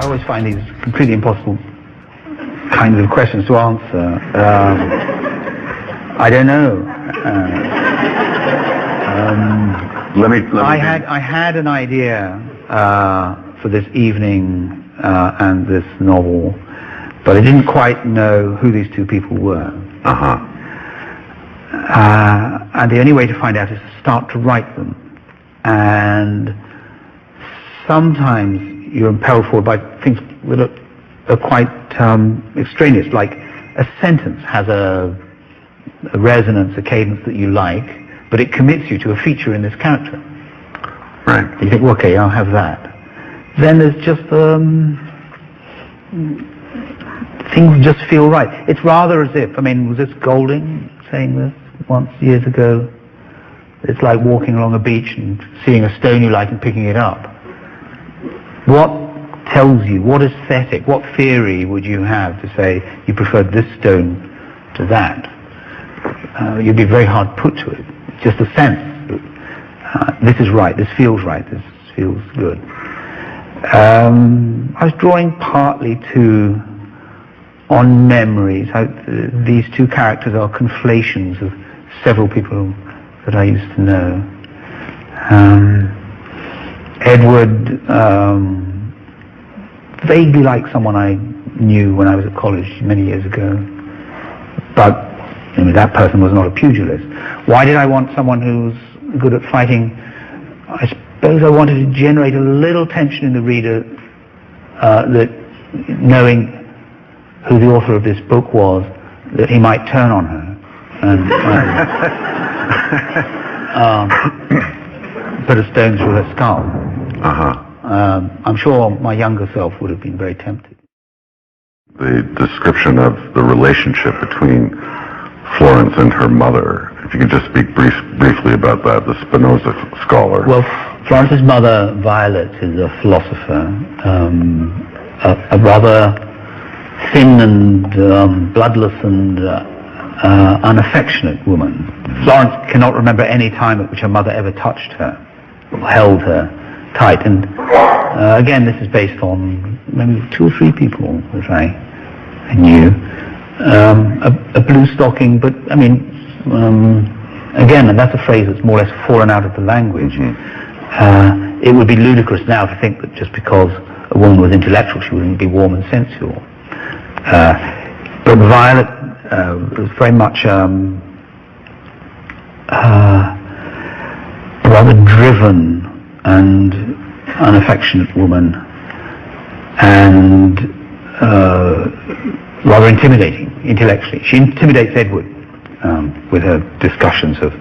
always find these completely impossible kinds of questions to answer. I don't know. I had an idea for this evening and this novel, but I didn't quite know who these two people were. And the only way to find out is to start to write them. And sometimes you're impelled forward by things that are quite extraneous, like a sentence has a resonance, a cadence that you like, but it commits you to a feature in this character. Right. You think, well, okay, I'll have that. Then there's just things just feel right. It's rather as if, was this Golding saying this once years ago? It's like walking along a beach and seeing a stone you like and picking it up. What tells you, what aesthetic, what theory would you have to say you preferred this stone to that? You'd be very hard put to it. It's just a sense. This is right, this feels right, this feels good. I was drawing partly on memories. These two characters are conflations of several people that I used to know. Edward, vaguely like someone I knew when I was at college many years ago, but that person was not a pugilist. Why did I want someone who's good at fighting? I suppose I wanted to generate a little tension in the reader, that knowing who the author of this book was, that he might turn on her and put a stone through her skull. I'm sure my younger self would have been very tempted. The description of the relationship between Florence and her mother, if you could just speak briefly about that, the Spinoza scholar. Well, Florence's mother, Violet, is a philosopher, a rather thin and bloodless and unaffectionate woman. Florence cannot remember any time at which her mother ever touched her or held her tight. And again, this is based on maybe 2 or 3 people that I knew. A blue stocking, but again, and that's a phrase that's more or less fallen out of the language. It would be ludicrous now to think that just because a woman was intellectual, she wouldn't be warm and sensual. But Violet was very much a rather driven and unaffectionate woman, and rather intimidating intellectually. She intimidates Edward with her discussions of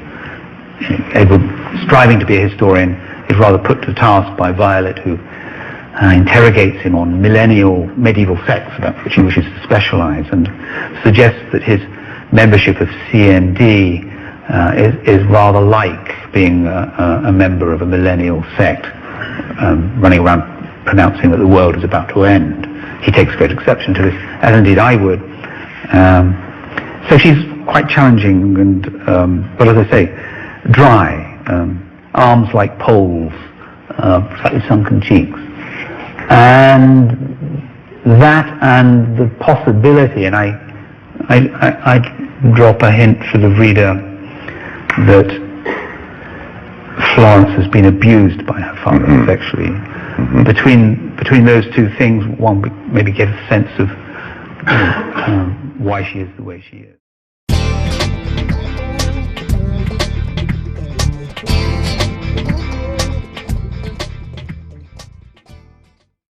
Edward striving to be a historian is rather put to task by Violet, who interrogates him on medieval sects about which he wishes to specialize, and suggests that his membership of CMD is rather like being a member of a millennial sect, running around pronouncing that the world is about to end. He takes great exception to this, as indeed I would. So she's quite challenging, and but as I say, dry, arms like poles, slightly sunken cheeks. And that and the possibility, and I drop a hint for the reader that Florence has been abused by her father sexually. Between those two things, one maybe get a sense of why she is the way she is.